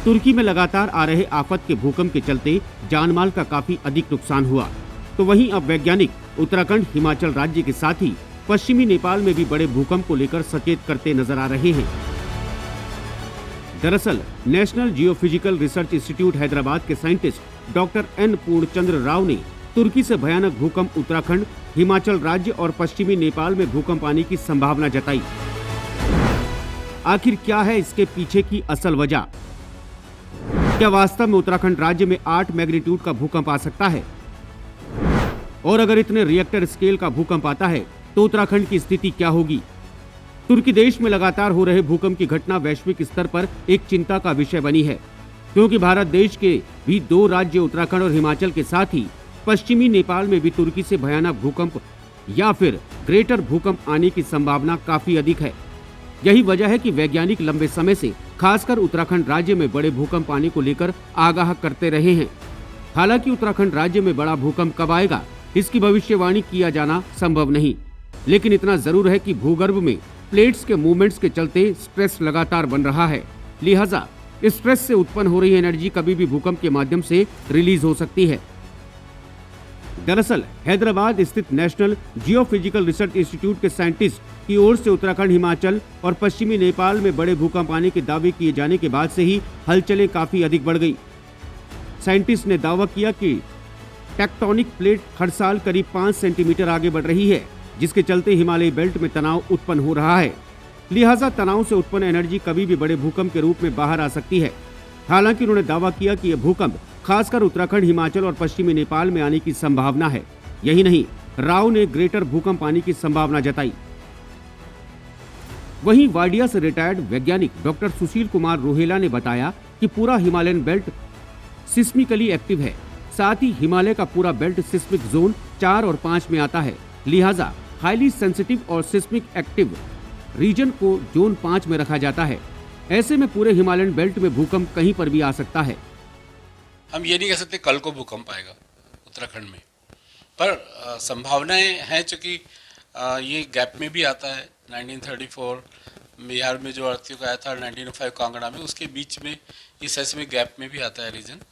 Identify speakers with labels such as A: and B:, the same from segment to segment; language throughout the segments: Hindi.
A: तुर्की में लगातार आ रहे आफत के भूकंप के चलते जानमाल का काफी अधिक नुकसान हुआ। तो वहीं अब वैज्ञानिक उत्तराखंड, हिमाचल राज्य के साथ ही पश्चिमी नेपाल में भी बड़े भूकंप को लेकर सचेत करते नजर आ रहे हैं। दरअसल national geophysical research institute Hyderabad के साइंटिस्ट डॉक्टर एन पूर्णचंद्र राव ने तुर्की से भयानक भूकंप उत्तराखंड, हिमाचल राज्य और पश्चिमी नेपाल में भूकंप आने की संभावना जताई। आखिर क्या है इसके पीछे की असल वजह? क्या वास्तव में उत्तराखंड राज्य में 8 मैग्नीट्यूड का भूकंप आ सकता है? और अगर इतने रिएक्टर स्केल का भूकंप आता है तो उत्तराखंड की स्थिति क्या होगी? तुर्की देश में लगातार हो रहे भूकंप की घटना वैश्विक स्तर पर एक चिंता का विषय बनी है, क्योंकि भारत देश के भी 2 राज्य उत्तराखंड और हिमाचल के साथ ही पश्चिमी नेपाल में भी तुर्की से भयानक भूकंप या फिर ग्रेटर भूकंप आने की संभावना काफी अधिक है। यही वजह है कि वैज्ञानिक लंबे समय से खासकर उत्तराखंड राज्य में बड़े भूकंप आने को लेकर आगाह करते रहे हैं। हालांकि उत्तराखंड राज्य में बड़ा भूकंप कब आएगा, इसकी भविष्यवाणी किया जाना संभव नहीं, लेकिन इतना जरूर है कि भूगर्भ में प्लेट्स के मूवमेंट्स के चलते स्ट्रेस लगातार बन रहा है। लिहाजा स्ट्रेस से उत्पन्न हो रही एनर्जी कभी भी भूकंप के माध्यम से रिलीज हो सकती है। दरअसल हैदराबाद स्थित नेशनल जियोफिजिकल रिसर्च इंस्टीट्यूट के साइंटिस्ट की ओर से उत्तराखंड, हिमाचल और पश्चिमी नेपाल में बड़े भूकंप आने के दावे किए जाने के बाद से ही हलचलें काफी अधिक बढ़ गई। साइंटिस्ट ने दावा किया कि टेक्टोनिक प्लेट हर साल करीब 5 सेंटीमीटर आगे बढ़ रही है, जिसके चलते हिमालयी बेल्ट में तनाव उत्पन्न हो रहा है। लिहाजा तनाव से उत्पन्न एनर्जी कभी भी बड़े भूकंप के रूप में बाहर आ सकती है। हालांकि उन्होंने दावा किया कि यह भूकंप खासकर उत्तराखंड, हिमाचल और पश्चिमी नेपाल में आने की संभावना है। यही नहीं, राव ने ग्रेटर भूकंप आने की संभावना जताई। वहीं वाडिया से रिटायर्ड वैज्ञानिक डॉक्टर सुशील कुमार रोहेला ने बताया कि पूरा हिमालयन बेल्ट सिस्मिकली एक्टिव है। साथ ही हिमालय का पूरा बेल्ट सिस्मिक जोन 4 और 5 में आता है। लिहाजा हाईली सेंसिटिव और सिस्मिक एक्टिव रीजन को जोन 5 में रखा जाता है। ऐसे में पूरे हिमालयन बेल्ट में भूकंप कहीं पर भी आ सकता है।
B: हम ये नहीं कह सकते कल को भूकंप आएगा उत्तराखंड में, पर संभावनाएं हैं, चूँकि ये गैप में भी आता है। 1934 बिहार में जो अर्थक्वेक आया था, 1905 कांगड़ा में, उसके बीच में ये सेस्मिक गैप में भी आता है रीजन।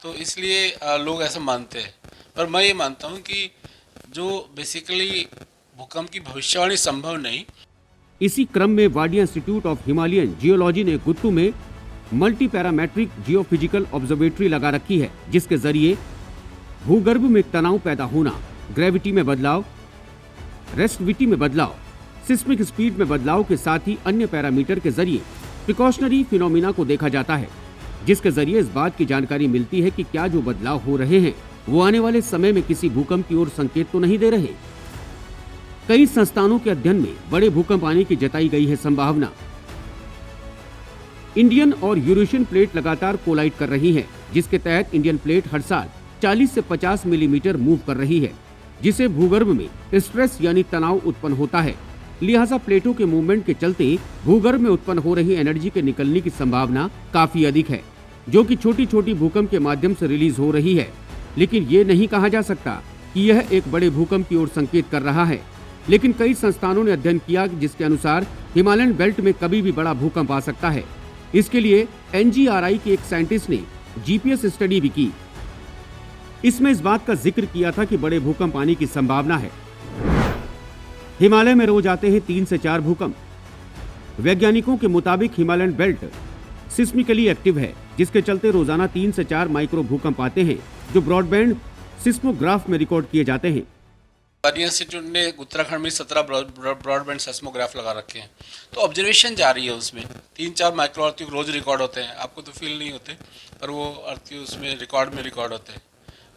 B: तो इसलिए लोग ऐसा मानते हैं, पर मैं ये मानता हूँ कि जो बेसिकली भूकंप की भविष्यवाणी संभव नहीं।
A: इसी क्रम में Wadia institute of Himalayan geology ने गुत्तू में मल्टी पैरामेट्रिक जियोफिजिकल ऑब्जर्वेटरी लगा रखी है, जिसके जरिए भूगर्भ में तनाव पैदा होना, ग्रेविटी में बदलाव, रेस्टिविटी में बदलाव, सिस्मिक स्पीड में बदलाव के साथ ही अन्य पैरामीटर के जरिए प्रिकॉशनरी फिनोमिना को देखा जाता है, जिसके जरिए इस बात की जानकारी मिलती है कि क्या जो बदलाव हो रहे हैं वो आने वाले समय में किसी भूकंप की ओर संकेत तो नहीं दे रहे। कई संस्थानों के अध्ययन में बड़े भूकंप आने की जताई गई है संभावना। इंडियन और यूरेशियन प्लेट लगातार कोलाइड कर रही हैं, जिसके तहत इंडियन प्लेट हर साल 40 से 50 मिलीमीटर मूव कर रही है, जिसे भूगर्भ में स्ट्रेस यानी तनाव उत्पन्न होता है। लिहाजा प्लेटों के मूवमेंट के चलते भूगर्भ में उत्पन्न हो रही एनर्जी के निकलने की संभावना काफी अधिक है, जो कि छोटी छोटी भूकंप के माध्यम से रिलीज हो रही है। लेकिन ये नहीं कहा जा सकता कि यह एक बड़े भूकंप की ओर संकेत कर रहा है। लेकिन कई संस्थानों ने अध्ययन किया जिसके अनुसार हिमालयन बेल्ट में कभी भी बड़ा भूकंप आ सकता है। इसके लिए NGRI के एक साइंटिस्ट ने GPS स्टडी भी की। इसमें इस बात का जिक्र किया था कि बड़े भूकंप आने की संभावना है। हिमालय में रोज आते हैं 3 से 4 भूकंप। वैज्ञानिकों के मुताबिक हिमालयन बेल्ट सिस्मिकली एक्टिव है, जिसके चलते रोजाना 3 से 4 माइक्रो भूकंप आते हैं, जो ब्रॉडबैंड सिस्मोग्राफ में रिकॉर्ड किए जाते हैं।
B: वाडिया इंस्टीट्यूट ने उत्तराखंड में 17 ब्रॉडबैंड सेस्मोग्राफ लगा रखे हैं, तो ऑब्जर्वेशन जारी है। उसमें 3-4 माइक्रो अर्थक्वेक रोज रिकॉर्ड होते हैं। आपको तो फील नहीं होते, पर वो अर्थक्वेक उसमें रिकॉर्ड होते हैं।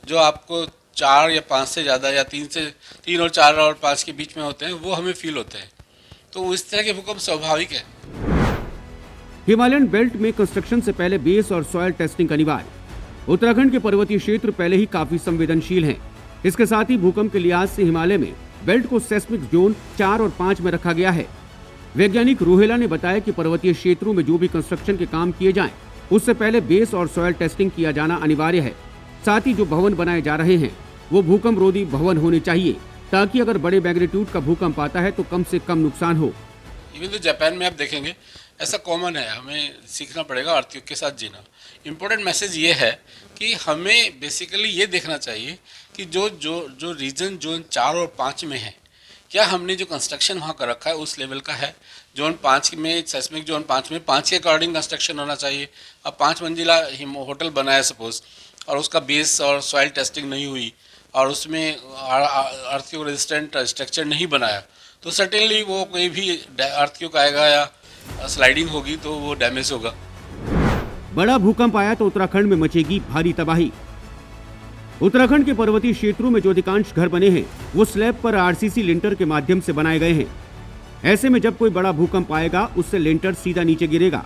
B: जो आपको 4 या 5 से ज़्यादा या 3 और 4 और 5 के बीच में होते हैं, वो हमें फील होते हैं। तो इस तरह के भूकंप स्वाभाविक है।
A: हिमालयन बेल्ट में कंस्ट्रक्शन से पहले बेस और सॉइल टेस्टिंग अनिवार्य। उत्तराखंड के पर्वतीय क्षेत्र पहले ही काफी संवेदनशील हैं। इसके साथ ही भूकंप के लिहाज से हिमालय में बेल्ट को सेस्मिक जोन 4 और 5 में रखा गया है। वैज्ञानिक रोहेला ने बताया कि पर्वतीय क्षेत्रों में जो भी कंस्ट्रक्शन के काम किए जाएं, उससे पहले बेस और सॉइल टेस्टिंग किया जाना अनिवार्य है। साथ ही जो भवन बनाए जा रहे हैं वो भूकंप रोधी भवन होने चाहिए, ताकि अगर बड़े मैग्नीट्यूड का भूकंप आता है तो कम से कम नुकसान हो।
B: इवन तो जापान में आप देखेंगे ऐसा कॉमन है, हमें सीखना पड़ेगा अर्थक्वेक के साथ जीना। इम्पोर्टेंट मैसेज ये है कि हमें बेसिकली ये देखना चाहिए कि जो रीजन जोन 4 और 5 में है, क्या हमने जो कंस्ट्रक्शन वहाँ कर रखा है उस लेवल का है। जोन 5 में, सेस्मिक जोन 5 में 5 के अकॉर्डिंग कंस्ट्रक्शन होना चाहिए। अब 5 मंजिला होटल बनाया सपोज, और उसका बेस और सॉइल टेस्टिंग नहीं हुई और उसमें अर्थक्वेक रेजिस्टेंट स्ट्रक्चर नहीं बनाया, तो सर्टेनली वो कोई भी अर्थक्वेक आएगा या स्लाइडिंग होगी तो वो डैमेज होगा।
A: बड़ा भूकंप आया तो उत्तराखंड में मचेगी भारी तबाही। उत्तराखंड के पर्वतीय क्षेत्रों में जो अधिकांश घर बने हैं वो स्लैब पर आरसीसी लिंटर के माध्यम से बनाए गए हैं। ऐसे में जब कोई बड़ा भूकंप आएगा उससे लिंटर सीधा नीचे गिरेगा।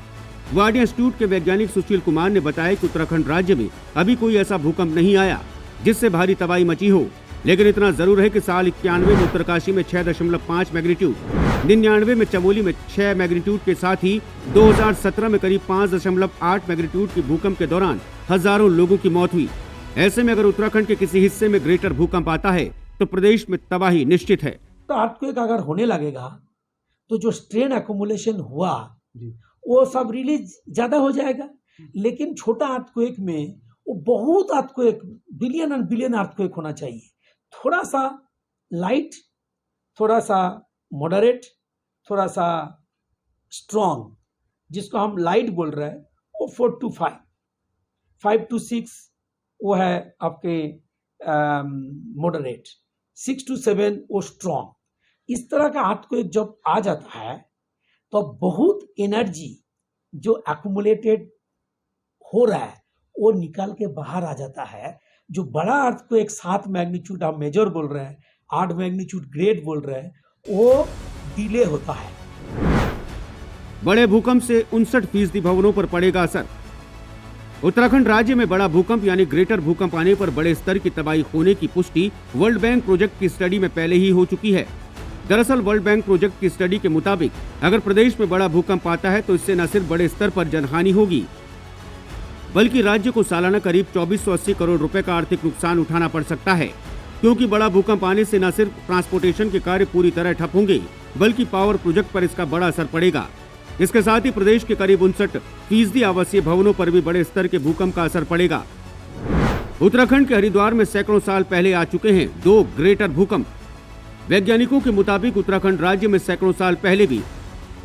A: वाडिया इंस्टीट्यूट के वैज्ञानिक सुशील कुमार ने बताया कि उत्तराखंड राज्य में अभी कोई ऐसा भूकंप नहीं आया जिससे भारी तबाही मची हो, लेकिन इतना जरूर है कि साल 91 में उत्तरकाशी में 6.5 मैग्नीट्यूड, 99 में चमोली में 6 मैग्नीट्यूड के साथ ही 2017 में करीब 5.8 मैग्नीट्यूड के भूकंप के दौरान हजारों लोगों की मौत हुई। ऐसे में अगर उत्तराखंड के किसी हिस्से में ग्रेटर भूकंप आता है तो प्रदेश में तबाही निश्चित है।
C: तो अर्थक्वेक अगर होने लगेगा तो जो स्ट्रेन एक्युमुलेशन हुआ वो सब रिलीज ज्यादा हो जाएगा, लेकिन छोटा अर्थक्वेक में वो बहुत earthquake, billion and billion earthquake होना चाहिए। थोड़ा सा लाइट, थोड़ा सा मॉडरेट, थोड़ा सा स्ट्रॉन्ग, जिसको हम लाइट बोल रहे हैं, वो 4 to 5, 5 to 6 वो है आपके मॉडरेट, 6 to 7 वो स्ट्रॉन्ग। इस तरह का अर्थक्वेक जब आ जाता है तो बहुत एनर्जी जो एक्युमुलेटेड हो रहा है वो निकाल के बाहर आ जाता है। जो बड़ा अर्थक्वेक 7 मैग्नीट्यूड हम मेजर बोल रहे हैं, 8 मैग्नीट्यूड ग्रेट बोल रहे हैं, वो डिले होता है।
A: बड़े भूकंप से 59% भवनों पर पड़ेगा असर। उत्तराखंड राज्य में बड़ा भूकंप यानी ग्रेटर भूकंप आने पर बड़े स्तर की तबाही होने की पुष्टि वर्ल्ड बैंक प्रोजेक्ट की स्टडी में पहले ही हो चुकी है। दरअसल वर्ल्ड बैंक प्रोजेक्ट की स्टडी के मुताबिक अगर प्रदेश में बड़ा भूकंप आता है तो इससे न सिर्फ बड़े स्तर पर जनहानि होगी, बल्कि राज्य को सालाना करीब 2480 करोड़ रुपए का आर्थिक नुकसान उठाना पड़ सकता है, क्योंकि बड़ा भूकंप आने से न सिर्फ ट्रांसपोर्टेशन के कार्य पूरी तरह ठप होंगे बल्कि पावर प्रोजेक्ट पर इसका बड़ा असर पड़ेगा। इसके साथ ही प्रदेश के करीब 59% आवासीय भवनों पर भी बड़े स्तर के भूकंप का असर पड़ेगा। उत्तराखंड के हरिद्वार में सैकड़ों साल पहले आ चुके हैं 2 ग्रेटर भूकंप। वैज्ञानिकों के मुताबिक उत्तराखंड राज्य में सैकड़ों साल पहले भी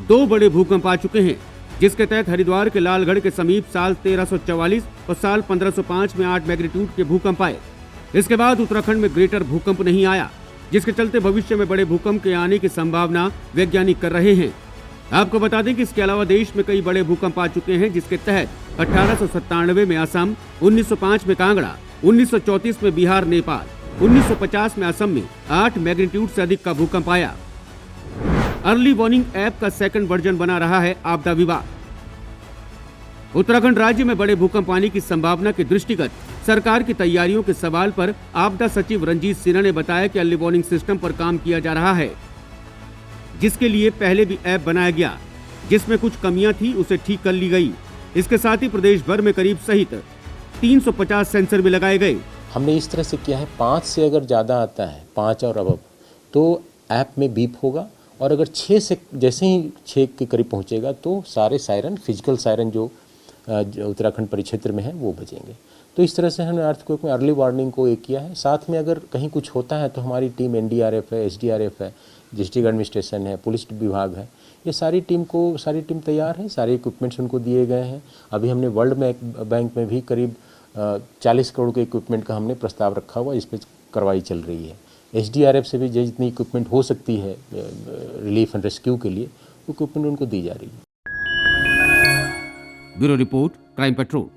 A: 2 बड़े भूकंप आ चुके हैं, जिसके तहत हरिद्वार के लालगढ़ के समीप साल 1344 और साल 1505 में 8 मैग्नीट्यूड के भूकंप आए। इसके बाद उत्तराखंड में ग्रेटर भूकंप नहीं आया, जिसके चलते भविष्य में बड़े भूकंप के आने की संभावना वैज्ञानिक कर रहे हैं। आपको बता दें कि इसके अलावा देश में कई बड़े भूकंप आ चुके हैं, जिसके तहत 1897 में असम, 1905 में कांगड़ा, 1934 में बिहार नेपाल, 1950 में असम में 8 मैग्नीट्यूड से अधिक का भूकंप आया। अर्ली वार्निंग ऐप का सेकंड वर्जन बना रहा है आपदा विभाग। उत्तराखंड राज्य में बड़े भूकंप आने की संभावना के दृष्टिगत सरकार की तैयारियों के सवाल पर आपदा सचिव रंजीत सिन्हा ने बताया कि अर्ली वार्निंग सिस्टम पर काम किया जा रहा है, जिसके लिए पहले भी ऐप बनाया गया, जिसमें कुछ कमियां थी उसे ठीक कर ली गई। इसके साथ ही प्रदेश भर में करीब सहित 350 सेंसर भी लगाए गए।
D: हमने इस तरह से किया है, 5 से अगर ज़्यादा आता है, 5 और अबव, तो ऐप में बीप होगा, और अगर 6 से जैसे ही 6 के करीब पहुंचेगा तो सारे सायरन, फिजिकल सायरन जो उत्तराखंड परिक्षेत्र में है वो बजेंगे। तो इस तरह से हमने अर्थक्वेक में अर्ली वार्निंग को एक किया है। साथ में अगर कहीं कुछ होता है तो हमारी टीम NDRF है, SDRF है, डिस्ट्रिक्ट एडमिनिस्ट्रेशन है, पुलिस विभाग है, ये सारी टीम तैयार है, सारे इक्विपमेंट्स उनको दिए गए हैं। अभी हमने वर्ल्ड बैंक में भी करीब 40 करोड़ के इक्विपमेंट का हमने प्रस्ताव रखा हुआ, इस पर कार्रवाई चल रही है। SDRF से भी जितनी इक्विपमेंट हो सकती है रिलीफ एंड रेस्क्यू के लिए, वो इक्विपमेंट उनको दी जा रही है।
A: Bureau report, crime petrol.